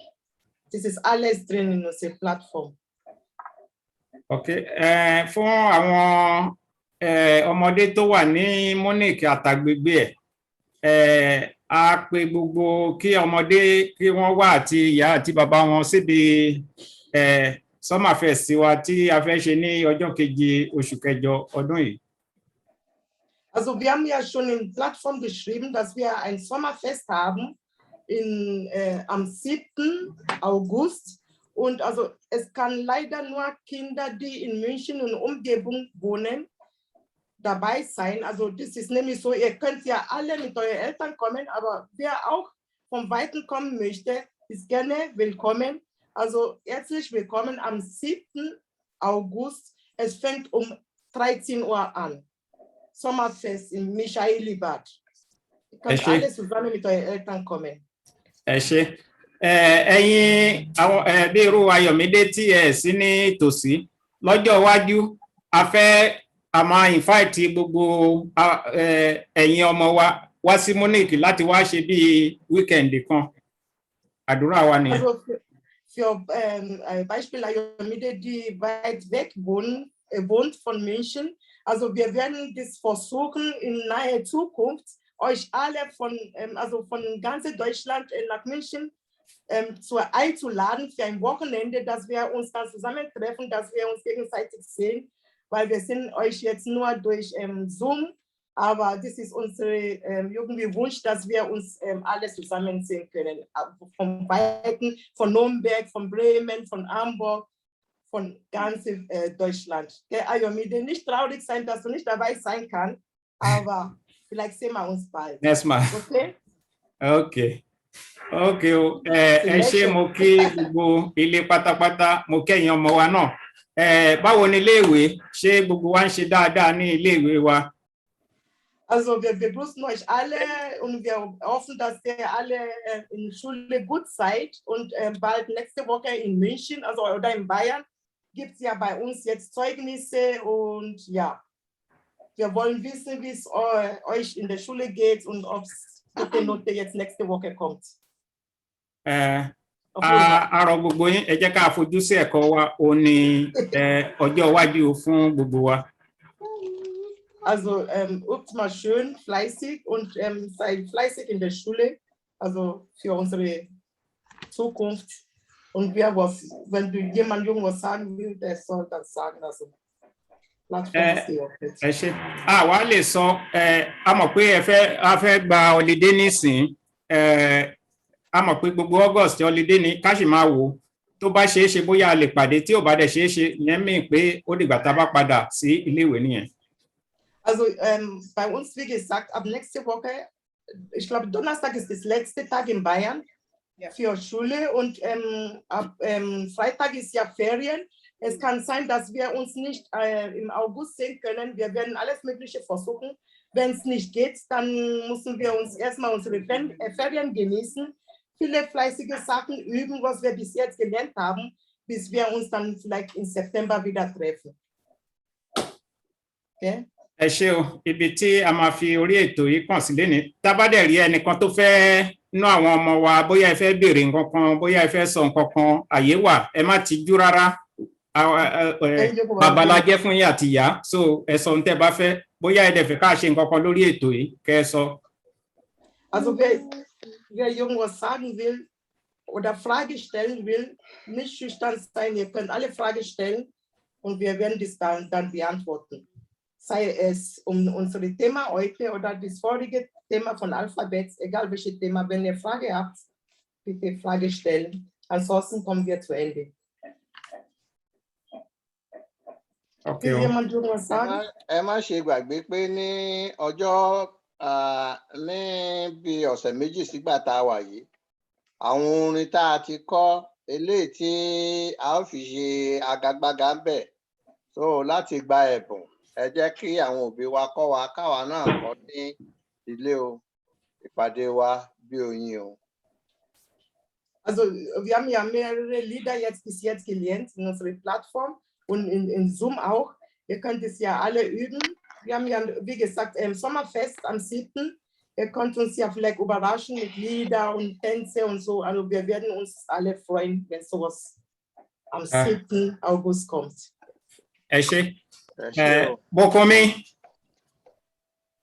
Das ist alles drin in unserer Plattform. Okay, fún àwọn ọmọdé tó wà ní Munich àtàgbègbè a pè gbogbo kí ọmọdé kí wọ́n wá àti ìyá àti bàbá wọn síbi Sommerfest wa tí a fẹ́ ṣe ní ọjọ́ keje oṣù kẹjọ ọdún yìí. Also wir haben ja schon in Plattform geschrieben, dass wir ein Sommerfest haben am 7. August. Und also es kann leider nur Kinder, die in München und Umgebung wohnen, dabei sein. Also das ist nämlich so, ihr könnt ja alle mit euren Eltern kommen, aber wer auch vom Weiten kommen möchte, ist gerne willkommen. Also herzlich willkommen am 7. August. Es fängt um 13 Uhr an. Sommerfest in Michaelibad. Ihr könnt alle zusammen mit euren Eltern kommen. Ẹ̀yin àwọn bí irú Ayọ̀mídé tí ẹ sí ní tòsí lọ́jọ́ iwájú a máa invite gbogbo ẹ̀yin ọmọ wa wá sí Munich láti wá ṣe bí weekend kan àdúrà wa nìyẹn. Also für Beispiel Ayọ̀mídé, die weit weg wohnt von München. Also wir werden das versuchen in naher Zukunft euch alle von ganz Deutschland nach München einzuladen für ein Wochenende, dass wir uns dann zusammentreffen, dass wir uns gegenseitig sehen, weil wir sehen euch jetzt nur durch Zoom, aber das ist unser irgendwie Wunsch, dass wir uns alle zusammen sehen können. Von Weiten, von Nürnberg, von Bremen, von Hamburg, von ganz Deutschland. Der Ayọ̀mídé, nicht traurig sein, dass du nicht dabei sein kannst, aber vielleicht sehen wir uns bald. Yes, ma. Okay? Okay. Okay o ẹ ṣé mo kí gbogbo ilé pátápátá mo kẹ́yìn ọmọ wa náà báwo ni iléèwé ṣé gbogbo wa ń ṣe dáadáa ní iléèwé wa. Also wir begrüßen euch alle und wir hoffen, dass ihr alle in Schule gut seid und bald nächste Woche in München, also oder in Bayern, gibt es ja bei uns jetzt Zeugnisse und ja, wir wollen wissen, wie es euch in der Schule geht und ob die Note jetzt nächste Woche kommt. Àrọ̀ gbogbo yín ẹ jẹ́ ká fojú sí ẹ̀kọ́ wa ó ní ọjọ́ iwájú fún gbogbo wa. Also übt mal schön fleißig und seid fleißig in der Schule, also für unsere Zukunft. Und wenn du jemand Junges sagen will, der soll das sagen. Also Platform is open. ẹ ṣe àwa lè sọ a mọ̀ pé a fẹ́ gba holiday nísìn a mọ̀ pé gbogbo August holiday ni ká sì máa wò tó bá ṣeé ṣe bóyá a lè pàdé tí ò bá dẹ̀ ṣeé ṣe ìyẹn mìíràn pé ó dìgbà tá a bá padà sí iléèwé nìyẹn. Also bei uns, wie gesagt, ab nächste Woche, ich glaube Donnerstag ist das letzte Tag in Bayern für Schule und ab Freitag ist ja Ferien. Es kann sein, dass wir uns nicht im August sehen können. Wir werden alles Mögliche versuchen. Wenn es nicht geht, dann müssen wir uns erstmal unsere Ferien genießen, viele fleißige Sachen üben, was wir bis jetzt gelernt haben, bis wir uns dann vielleicht im September wieder treffen. Okay? Ẹ ṣé o, ibi tí a máa fi orí ètò yìí kàn sí lénìí tá bá dẹ̀ rí ẹnìkan tó fẹ́ ná àwọn ọmọ wa bóyá ẹ fẹ́ béèrè nǹkan kan bóyá ẹ fẹ́ sọ nǹkan kan àyè wà ẹ má tijú rárá bàbá la jẹ́ fún yín àti ìyá so ẹ sọ ohun tẹ́ bá fẹ́ bóyá ẹ dẹ̀ fẹ́ ká ṣe nǹkan kan lórí ètò yìí kẹ́ ẹ sọ. Also wer irgendwas sagen will oder Frage stellen will, nicht schüchtern sein, ihr könnt alle Fragen stellen und wir werden das dann beantworten. Sei es um unser Thema heute oder das vorige Thema von Alphabet, egal welches Thema, wenn ihr Frage habt, bitte Frage stellen. Ansonsten kommen wir zu Ende. Okay. Will jemand irgendwas sagen? Ẹ má ṣe gbàgbé pé ní ọjọ́ ní bí ọ̀sẹ̀ méjì sígbà tá a wà yìí àwọn orin tá a ti kọ́ eléyìí tí a ó fi ṣe agagbága ń bẹ̀ so láti gba ẹ̀bùn ẹ jẹ́ kí àwọn òbí wa kọ́ wa káwa náà kọ́ ní ilé o ìpàdé wa bí oyin o. Also wir haben ja mehrere Lieder bis jetzt gelernt in unserer Plattform und in Zoom auch. Ihr könnt es ja alle üben. Wir haben ja, wie gesagt, im Sommerfest am 7. Ihr könnt uns ja vielleicht überraschen mit Lieder und Tänze und so. Also wir werden uns alle freuen, wenn sowas am 7. August kommt. Ẹ ṣé.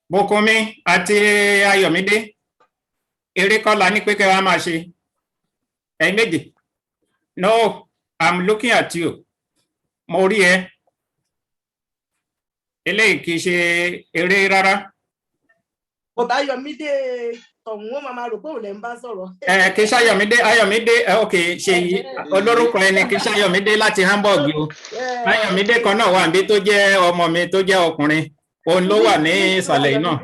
Bókúnmi àti Ayọ̀mídé eré kọ́ la ní pé kẹ́ wá máa ṣe ẹ̀yin méjì. No, I'm looking at you. Mo rí ẹ. Eléyìí kì í ṣe eré rárá. Bọ̀dá Ayọ̀mídé ọ̀hún ó máa rò pé òun lè ń bá sọ̀rọ̀. Kì í ṣe Ayọ̀mídé ok ṣe yìí olórúkọ ẹni kì í ṣe Ayọ̀mídé láti Hamburg o. Ayọ̀mídé kan náà wà níbí tó jẹ́ ọmọ mi tó jẹ́ ọkùnrin. Òun ló wà ní ìsàlẹ̀ yìí náà.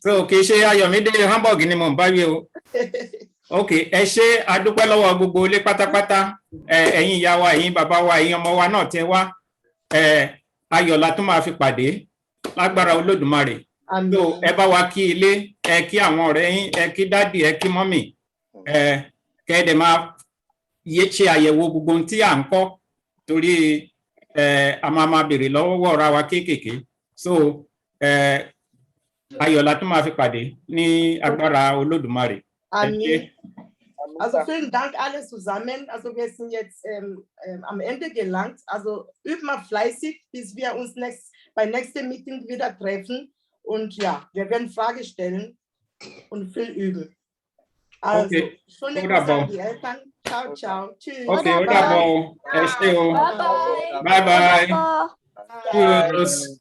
So kì í ṣe Ayọ̀mídé Hamburg ni mò ń bá wí o. Ok, ẹ ṣé adúpẹ́ lọ́wọ́ gbogbo ilé pátápátá ẹ̀yin ìyá wa ẹ̀yin bàbá wa ẹ̀yin ọmọ wa náà tẹ wá ayọ̀ la tún máa fi pàdé lágbára Olódùmarè. So ẹ bá wa kí ilé ẹ kí àwọn ọ̀rẹ́ yín ẹ kí dádì ẹ kí mọ́mì kẹ́ ẹ dẹ̀ máa ṣe àyẹ̀wò gbogbo ohun tí à ń kọ́ torí a máa béèrè lọ́wọ́ ọ̀rá wa kéékèèké. So ayọ̀ la tún máa fi pàdé ní agbára Olódùmarè. Amen. Also vielen Dank alles zusammen. Also wir sind jetzt am Ende gelangt. Also übt mal fleißig, bis wir uns beim nächsten Meeting wieder treffen. Und ja, wir werden Fragen stellen und viel üben. Also okay. Schöne Grüße an die Eltern. Ciao, ciao. Tschüss. Okay, bye bye. Bye bye. Cheers.